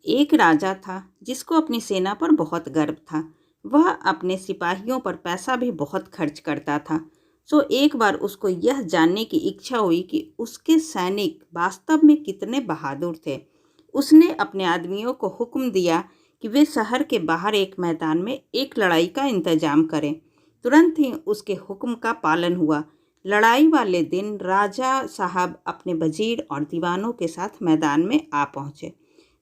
एक राजा था जिसको अपनी सेना पर बहुत गर्व था। वह अपने सिपाहियों पर पैसा भी बहुत खर्च करता था। एक बार उसको यह जानने की इच्छा हुई कि उसके सैनिक वास्तव में कितने बहादुर थे। उसने अपने आदमियों को हुक्म दिया कि वे शहर के बाहर एक मैदान में एक लड़ाई का इंतजाम करें। तुरंत ही उसके हुक्म का पालन हुआ। लड़ाई वाले दिन राजा साहब अपने वजीर और दीवानों के साथ मैदान में आ पहुंचे।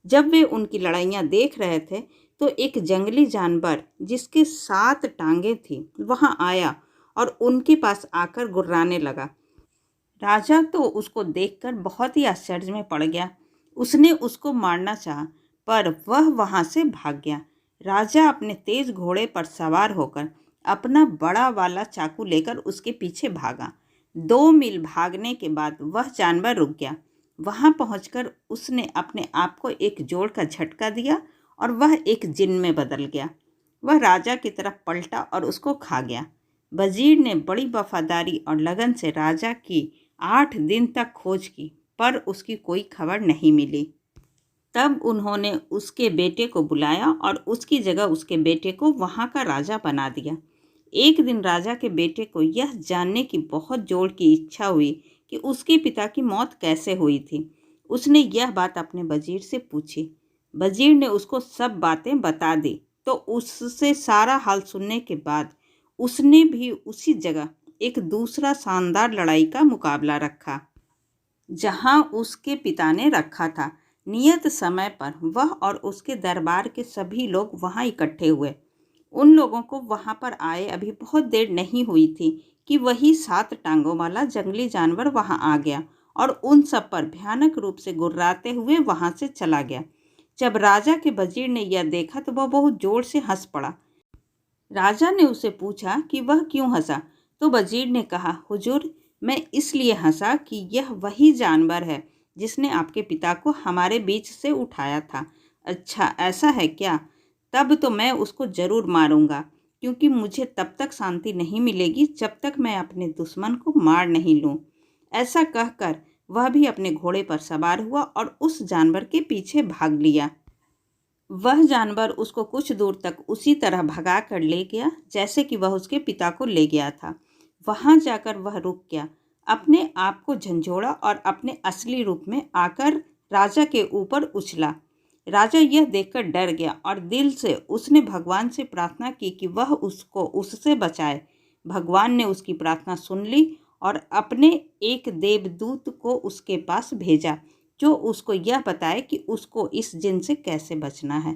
जब वे उनकी लड़ाइयाँ देख रहे थे तो एक जंगली जानवर जिसके 7 टांगें थीं वहाँ आया और उनके पास आकर गुर्राने लगा। राजा तो उसको देखकर बहुत ही आश्चर्य में पड़ गया। उसने उसको मारना चाहा पर वह वहाँ से भाग गया। राजा अपने तेज घोड़े पर सवार होकर अपना बड़ा वाला चाकू लेकर उसके पीछे भागा। 2 मील भागने के बाद वह जानवर रुक गया। वहाँ पहुंचकर उसने अपने आप को एक जोड़ का झटका दिया और वह एक जिन में बदल गया। वह राजा की तरफ पलटा और उसको खा गया। वजीर ने बड़ी वफादारी और लगन से राजा की 8 दिन तक खोज की पर उसकी कोई खबर नहीं मिली। तब उन्होंने उसके बेटे को बुलाया और उसकी जगह उसके बेटे को वहाँ का राजा बना दिया। एक दिन राजा के बेटे को यह जानने की बहुत जोर की इच्छा हुई कि उसके पिता की मौत कैसे हुई थी। उसने यह बात अपने वजीर से पूछी। वजीर ने उसको सब बातें बता दी। तो उससे सारा हाल सुनने के बाद उसने भी उसी जगह एक दूसरा शानदार लड़ाई का मुकाबला रखा जहां उसके पिता ने रखा था। नियत समय पर वह और उसके दरबार के सभी लोग वहां इकट्ठे हुए। उन लोगों को वहां पर आए अभी बहुत देर नहीं हुई थी कि वही 7 टांगों वाला जंगली जानवर वहां आ गया और उन सब पर भयानक रूप से गुर्राते हुए वहां से चला गया। जब राजा के वजीर ने यह देखा तो वह बहुत जोर से हंस पड़ा। राजा ने उसे पूछा कि वह क्यों हंसा। तो वजीर ने कहा, हुजूर, मैं इसलिए हंसा कि यह वही जानवर है जिसने आपके पिता को हमारे बीच से उठाया था। अच्छा, ऐसा है क्या? तब तो मैं उसको जरूर मारूंगा, क्योंकि मुझे तब तक शांति नहीं मिलेगी जब तक मैं अपने दुश्मन को मार नहीं लूं। ऐसा कहकर वह भी अपने घोड़े पर सवार हुआ और उस जानवर के पीछे भाग लिया। वह जानवर उसको कुछ दूर तक उसी तरह भगा कर ले गया जैसे कि वह उसके पिता को ले गया था। वहां जाकर वह रुक गया, अपने आप को झंझोड़ा और अपने असली रूप में आकर राजा के ऊपर उछला। राजा यह देखकर डर गया और दिल से उसने भगवान से प्रार्थना की कि वह उसको उससे बचाए। भगवान ने उसकी प्रार्थना सुन ली और अपने एक देवदूत को उसके पास भेजा जो उसको यह बताए कि उसको इस जिन से कैसे बचना है।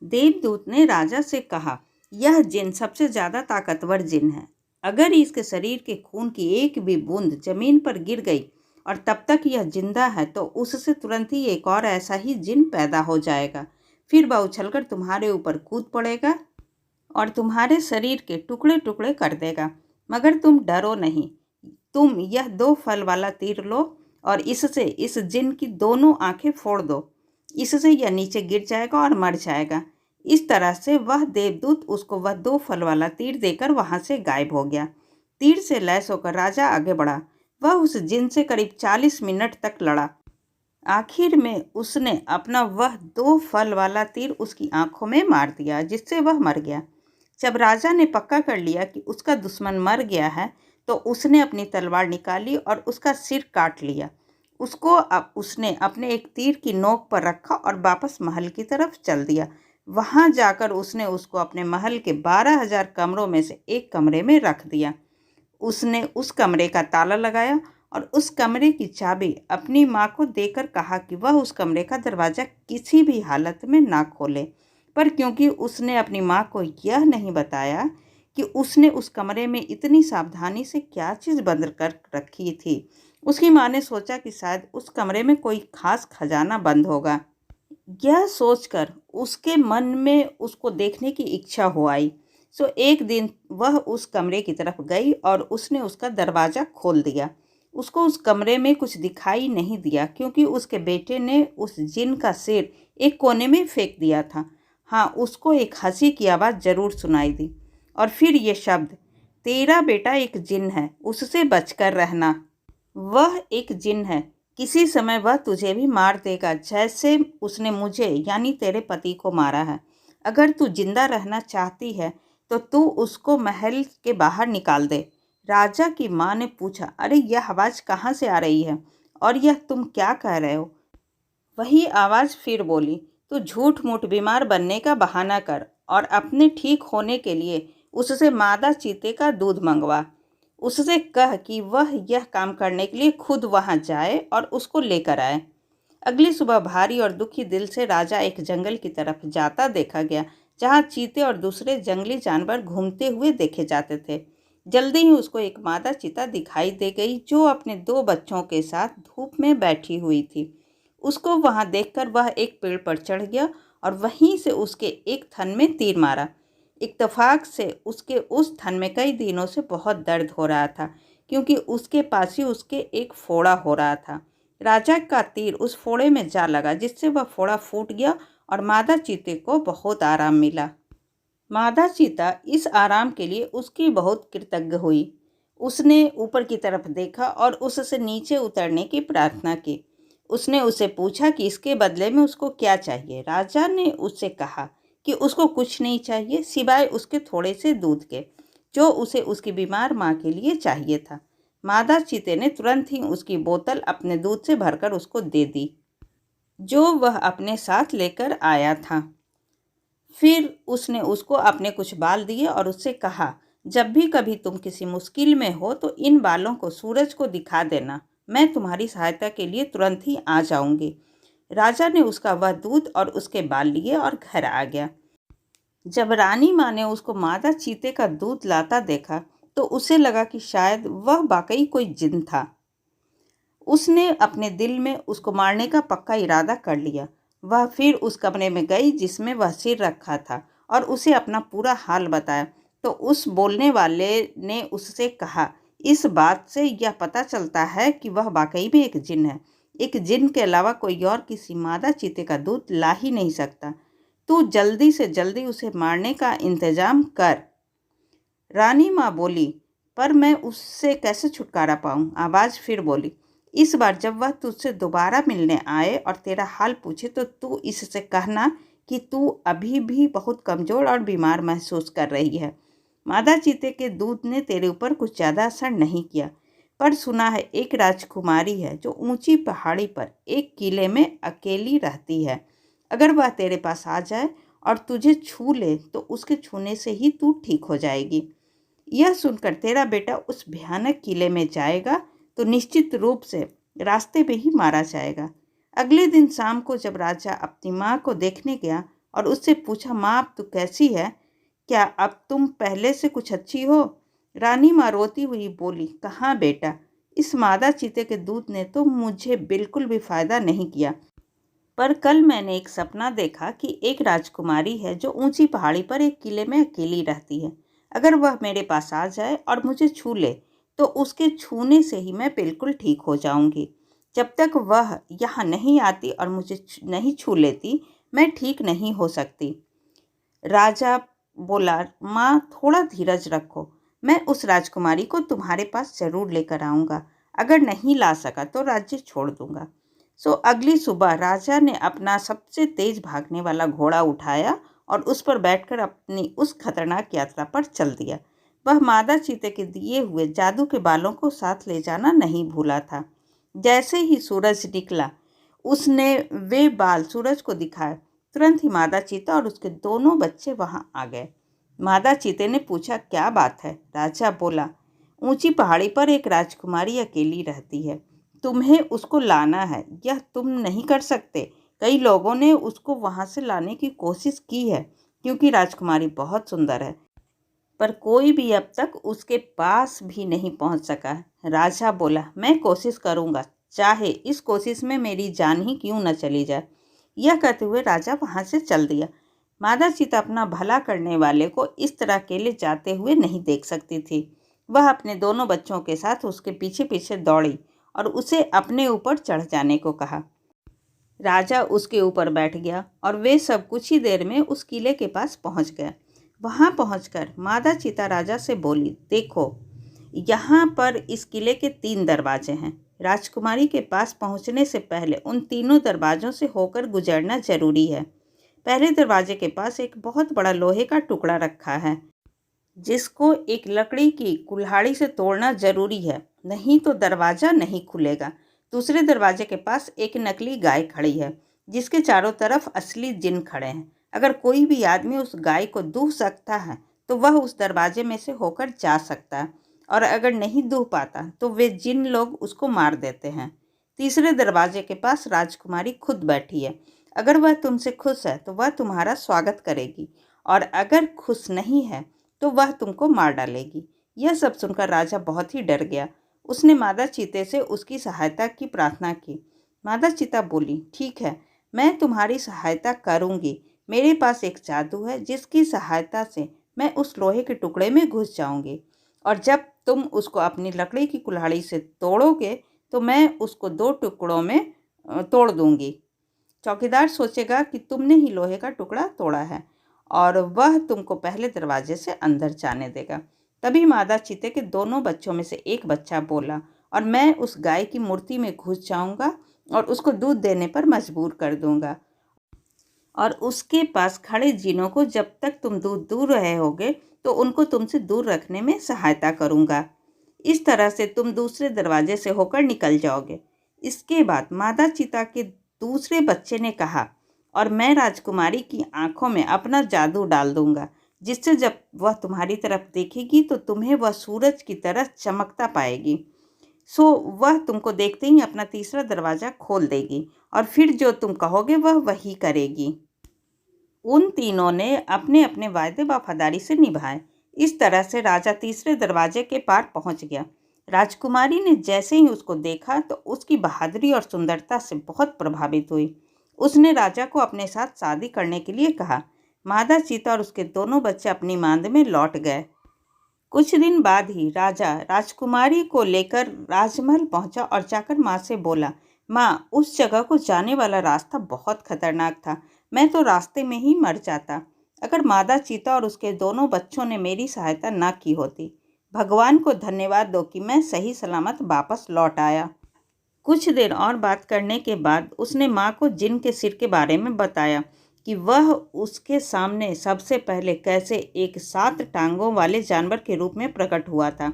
देवदूत ने राजा से कहा, यह जिन सबसे ज़्यादा ताकतवर जिन है। अगर इसके शरीर के खून की एक भी बूंद जमीन पर गिर गई और तब तक यह जिंदा है तो उससे तुरंत ही एक और ऐसा ही जिन पैदा हो जाएगा। फिर वह उछलकर तुम्हारे ऊपर कूद पड़ेगा और तुम्हारे शरीर के टुकड़े टुकड़े कर देगा। मगर तुम डरो नहीं। तुम यह 2 फल वाला तीर लो और इससे इस जिन की दोनों आंखें फोड़ दो। इससे यह नीचे गिर जाएगा और मर जाएगा। इस तरह से वह देवदूत उसको वह 2 फल वाला तीर देकर वहां से गायब हो गया। तीर से लैस होकर राजा आगे बढ़ा। वह उस जिन से करीब 40 मिनट तक लड़ा। आखिर में उसने अपना वह 2 फल वाला तीर उसकी आंखों में मार दिया, जिससे वह मर गया। जब राजा ने पक्का कर लिया कि उसका दुश्मन मर गया है तो उसने अपनी तलवार निकाली और उसका सिर काट लिया। उसको उसने अपने एक तीर की नोक पर रखा और वापस महल की तरफ चल दिया। वहां जाकर उसने उसको अपने महल के 12,000 कमरों में से एक कमरे में रख दिया। उसने उस कमरे का ताला लगाया और उस कमरे की चाबी अपनी माँ को देकर कहा कि वह उस कमरे का दरवाज़ा किसी भी हालत में ना खोले। पर क्योंकि उसने अपनी माँ को यह नहीं बताया कि उसने उस कमरे में इतनी सावधानी से क्या चीज़ बंद कर रखी थी, उसकी माँ ने सोचा कि शायद उस कमरे में कोई खास खजाना बंद होगा। यह सोचकर उसके मन में उसको देखने की इच्छा हो आई। एक दिन वह उस कमरे की तरफ गई और उसने उसका दरवाज़ा खोल दिया। उसको उस कमरे में कुछ दिखाई नहीं दिया क्योंकि उसके बेटे ने उस जिन का सिर एक कोने में फेंक दिया था। हाँ, उसको एक हंसी की आवाज़ जरूर सुनाई दी और फिर ये शब्द, तेरा बेटा एक जिन है, उससे बचकर रहना। वह एक जिन है किसी समय वह तुझे भी मार देगा, जैसे उसने मुझे यानी तेरे पति को मारा है। अगर तू जिंदा रहना चाहती है तो तू उसको महल के बाहर निकाल दे। राजा की माँ ने पूछा, अरे यह आवाज़ कहाँ से आ रही है और यह तुम क्या कह रहे हो? वही आवाज़ फिर बोली, तू झूठ मूठ बीमार बनने का बहाना कर और अपने ठीक होने के लिए उससे मादा चीते का दूध मंगवा। उससे कह कि वह यह काम करने के लिए खुद वहां जाए और उसको लेकर आए। अगली सुबह भारी और दुखी दिल से राजा एक जंगल की तरफ जाता देखा गया, जहां चीते और दूसरे जंगली जानवर घूमते हुए देखे जाते थे। जल्दी ही उसको एक मादा चीता दिखाई दे गई, जो अपने दो बच्चों के साथ धूप में बैठी हुई थी। उसको वहां देखकर वह एक पेड़ पर चढ़ गया और वहीं से उसके एक थन में तीर मारा। इत्तेफाक से उसके उस थन में कई दिनों से बहुत दर्द हो रहा था, क्योंकि उसके पास ही उसके एक फोड़ा हो रहा था। राजा का तीर उस फोड़े में जा लगा, जिससे वह फोड़ा फूट गया और मादा चीते को बहुत आराम मिला। मादा चीता इस आराम के लिए उसकी बहुत कृतज्ञ हुई। उसने ऊपर की तरफ देखा और उससे नीचे उतरने की प्रार्थना की। उसने उससे पूछा कि इसके बदले में उसको क्या चाहिए। राजा ने उससे कहा कि उसको कुछ नहीं चाहिए सिवाय उसके थोड़े से दूध के, जो उसे उसकी बीमार माँ के लिए चाहिए था। मादा चीते ने तुरंत ही उसकी बोतल अपने दूध से भरकर उसको दे दी, जो वह अपने साथ लेकर आया था। फिर उसने उसको अपने कुछ बाल दिए और उससे कहा, जब भी कभी तुम किसी मुश्किल में हो तो इन बालों को सूरज को दिखा देना, मैं तुम्हारी सहायता के लिए तुरंत ही आ जाऊंगी। राजा ने उसका वह दूध और उसके बाल लिए और घर आ गया। जब रानी माँ ने उसको मादा चीते का दूध लाता देखा तो उसे लगा कि शायद वह वाकई कोई जिन था। उसने अपने दिल में उसको मारने का पक्का इरादा कर लिया। वह फिर उस कमरे में गई जिसमें वह सिर रखा था और उसे अपना पूरा हाल बताया। तो उस बोलने वाले ने उससे कहा, इस बात से यह पता चलता है कि वह वाकई में एक जिन है। एक जिन के अलावा कोई और किसी मादा चीते का दूध ला ही नहीं सकता। तू जल्दी से जल्दी उसे मारने का इंतजाम कर। रानी माँ बोली, पर मैं उससे कैसे छुटकारा पाऊँ? आवाज़ फिर बोली, इस बार जब वह तुझसे दोबारा मिलने आए और तेरा हाल पूछे तो तू इससे कहना कि तू अभी भी बहुत कमज़ोर और बीमार महसूस कर रही है। मादा चीते के दूध ने तेरे ऊपर कुछ ज़्यादा असर नहीं किया, पर सुना है एक राजकुमारी है जो ऊंची पहाड़ी पर एक किले में अकेली रहती है। अगर वह तेरे पास आ जाए और तुझे छू ले तो उसके छूने से ही तू ठीक हो जाएगी। यह सुनकर तेरा बेटा उस भयानक किले में जाएगा तो निश्चित रूप से रास्ते में ही मारा जाएगा। अगले दिन शाम को जब राजा अपनी माँ को देखने गया और उससे पूछा, माँ अब तू कैसी है? क्या अब तुम पहले से कुछ अच्छी हो? रानी माँ रोती हुई बोली, कहाँ बेटा, इस मादा चीते के दूध ने तो मुझे बिल्कुल भी फायदा नहीं किया। पर कल मैंने एक सपना देखा कि एक राजकुमारी है जो ऊंची पहाड़ी पर एक किले में अकेली रहती है। अगर वह मेरे पास आ जाए और मुझे छू ले तो उसके छूने से ही मैं बिल्कुल ठीक हो जाऊंगी। जब तक वह यहाँ नहीं आती और मुझे नहीं छू लेती, मैं ठीक नहीं हो सकती। राजा बोला, माँ थोड़ा धीरज रखो, मैं उस राजकुमारी को तुम्हारे पास जरूर लेकर आऊँगा। अगर नहीं ला सका तो राज्य छोड़ दूंगा। सो अगली सुबह राजा ने अपना सबसे तेज भागने वाला घोड़ा उठाया और उस पर बैठकर अपनी उस खतरनाक यात्रा पर चल दिया। वह मादा चीते के दिए हुए जादू के बालों को साथ ले जाना नहीं भूला था। जैसे ही सूरज निकला, उसने वे बाल सूरज को दिखाए। तुरंत ही मादा चीता और उसके दोनों बच्चे वहां आ गए। मादा चीते ने पूछा, क्या बात है? राजा बोला, ऊंची पहाड़ी पर एक राजकुमारी अकेली रहती है, तुम्हें उसको लाना है। यह तुम नहीं कर सकते। कई लोगों ने उसको वहां से लाने की कोशिश की है, क्योंकि राजकुमारी बहुत सुंदर है, पर कोई भी अब तक उसके पास भी नहीं पहुंच सका है। राजा बोला, मैं कोशिश करूंगा, चाहे इस कोशिश में मेरी जान ही क्यों न चली जाए। यह कहते हुए राजा वहां से चल दिया। मादा चीता अपना भला करने वाले को इस तरह अकेले जाते हुए नहीं देख सकती थी। वह अपने दोनों बच्चों के साथ उसके पीछे पीछे दौड़ी और उसे अपने ऊपर चढ़ जाने को कहा। राजा उसके ऊपर बैठ गया और वे सब कुछ ही देर में उस किले के पास पहुंच गए। वहां पहुंचकर मादा चीता राजा से बोली, देखो, यहाँ पर इस किले के 3 दरवाजे हैं। राजकुमारी के पास पहुंचने से पहले उन तीनों दरवाज़ों से होकर गुजरना जरूरी है। पहले दरवाजे के पास एक बहुत बड़ा लोहे का टुकड़ा रखा है, जिसको एक लकड़ी की कुल्हाड़ी से तोड़ना जरूरी है, नहीं तो दरवाज़ा नहीं खुलेगा। दूसरे दरवाजे के पास एक नकली गाय खड़ी है, जिसके चारों तरफ असली जिन खड़े हैं। अगर कोई भी आदमी उस गाय को दूह सकता है तो वह उस दरवाजे में से होकर जा सकता है, और अगर नहीं दूह पाता तो वे जिन लोग उसको मार देते हैं। तीसरे दरवाजे के पास राजकुमारी खुद बैठी है। अगर वह तुमसे खुश है तो वह तुम्हारा स्वागत करेगी, और अगर खुश नहीं है तो वह तुमको मार डालेगी। यह सब सुनकर राजा बहुत ही डर गया। उसने मादा चीते से उसकी सहायता की प्रार्थना की। मादा चीता बोली, ठीक है, मैं तुम्हारी सहायता करूंगी। मेरे पास एक जादू है जिसकी सहायता से मैं उस लोहे के टुकड़े में घुस जाऊंगी, और जब तुम उसको अपनी लकड़ी की कुल्हाड़ी से तोड़ोगे तो मैं उसको 2 टुकड़ों में तोड़ दूंगी। चौकीदार सोचेगा कि तुमने ही लोहे का टुकड़ा तोड़ा है, और वह तुमको पहले दरवाजे से अंदर जाने देगा। तभी मादा चीते के दोनों बच्चों में से एक बच्चा बोला, और मैं उस गाय की मूर्ति में घुस जाऊंगा और उसको दूध देने पर मजबूर कर दूंगा, और उसके पास खड़े जिनों को जब तक तुम दूध दूर रहे होगे तो उनको तुमसे दूर रखने में सहायता करूंगा। इस तरह से तुम दूसरे दरवाजे से होकर निकल जाओगे। इसके बाद मादा चीता के दूसरे बच्चे ने कहा, और मैं राजकुमारी की आंखों में अपना जादू डाल दूंगा, जिससे जब वह तुम्हारी तरफ देखेगी तो तुम्हें वह सूरज की तरह चमकता पाएगी। सो वह तुमको देखते ही अपना तीसरा दरवाज़ा खोल देगी, और फिर जो तुम कहोगे वह वही करेगी। उन तीनों ने अपने अपने वायदे वफादारी से निभाए। इस तरह से राजा तीसरे दरवाजे के पार पहुंच गया। राजकुमारी ने जैसे ही उसको देखा तो उसकी बहादुरी और सुंदरता से बहुत प्रभावित हुई। उसने राजा को अपने साथ शादी करने के लिए कहा। मादा चीता और उसके दोनों बच्चे अपनी मांद में लौट गए। कुछ दिन बाद ही राजा राजकुमारी को लेकर राजमहल पहुंचा और जाकर माँ से बोला, माँ, उस जगह को जाने वाला रास्ता बहुत खतरनाक था। मैं तो रास्ते में ही मर जाता अगर मादा चीता और उसके दोनों बच्चों ने मेरी सहायता ना की होती। भगवान को धन्यवाद दो कि मैं सही सलामत वापस लौट आया। कुछ देर और बात करने के बाद उसने माँ को जिन के सिर के बारे में बताया कि वह उसके सामने सबसे पहले कैसे एक 7 टांगों वाले जानवर के रूप में प्रकट हुआ था,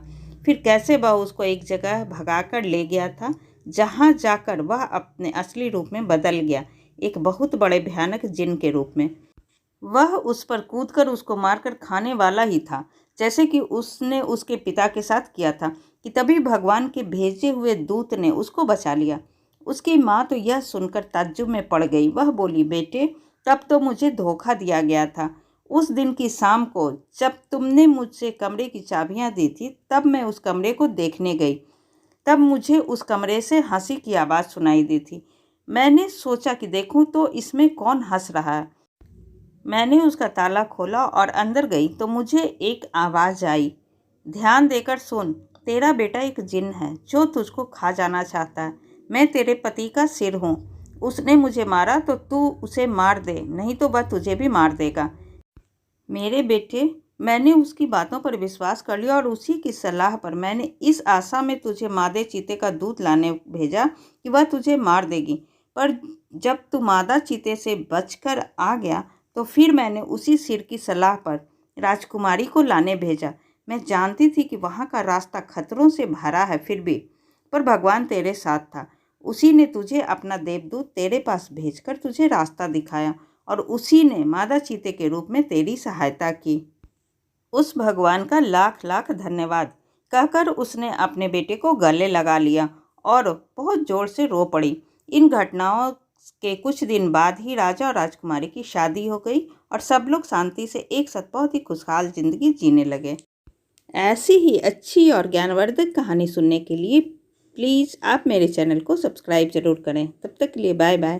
फिर कैसे वह उसको एक जगह भगाकर ले गया था, जहाँ जाकर वह अपने असली रूप में बदल गया, एक बहुत बड़े भयानक जिन के रूप में। वह उस पर कूदकर उसको मारकर खाने वाला ही था, जैसे कि उसने उसके पिता के साथ किया था, कि तभी भगवान के भेजे हुए दूत ने उसको बचा लिया। उसकी माँ तो यह सुनकर ताज्जुब में पड़ गई। वह बोली, बेटे, तब तो मुझे धोखा दिया गया था। उस दिन की शाम को जब तुमने मुझसे कमरे की चाबियाँ दी थी, तब मैं उस कमरे को देखने गई। तब मुझे उस कमरे से हंसी की आवाज़ सुनाई दी थी। मैंने सोचा कि देखूं तो इसमें कौन हंस रहा है। मैंने उसका ताला खोला और अंदर गई तो मुझे एक आवाज़ आई, ध्यान देकर सुन, तेरा बेटा एक जिन है जो तुझको खा जाना चाहता है। मैं तेरे पति का सिर हूँ। उसने मुझे मारा तो तू उसे मार दे, नहीं तो वह तुझे भी मार देगा। मेरे बेटे, मैंने उसकी बातों पर विश्वास कर लिया, और उसी की सलाह पर मैंने इस आशा में तुझे मादे चीते का दूध लाने भेजा कि वह तुझे मार देगी। पर जब तू मादा चीते से बचकर आ गया तो फिर मैंने उसी सिर की सलाह पर राजकुमारी को लाने भेजा। मैं जानती थी कि वहाँ का रास्ता खतरों से भरा है, फिर भी पर भगवान तेरे साथ था। उसी ने तुझे अपना देवदूत तेरे पास भेजकर तुझे रास्ता दिखाया, और उसी ने मादा चीते के रूप में तेरी सहायता की। उस भगवान का लाख लाख धन्यवाद, कहकर उसने अपने बेटे को गले लगा लिया और बहुत जोर से रो पड़ी। इन घटनाओं के कुछ दिन बाद ही राजा और राजकुमारी की शादी हो गई, और सब लोग शांति से एक साथ बहुत ही खुशहाल जिंदगी जीने लगे। ऐसी ही अच्छी और ज्ञानवर्धक कहानी सुनने के लिए प्लीज़ आप मेरे चैनल को सब्सक्राइब ज़रूर करें। तब तक के लिए बाय बाय।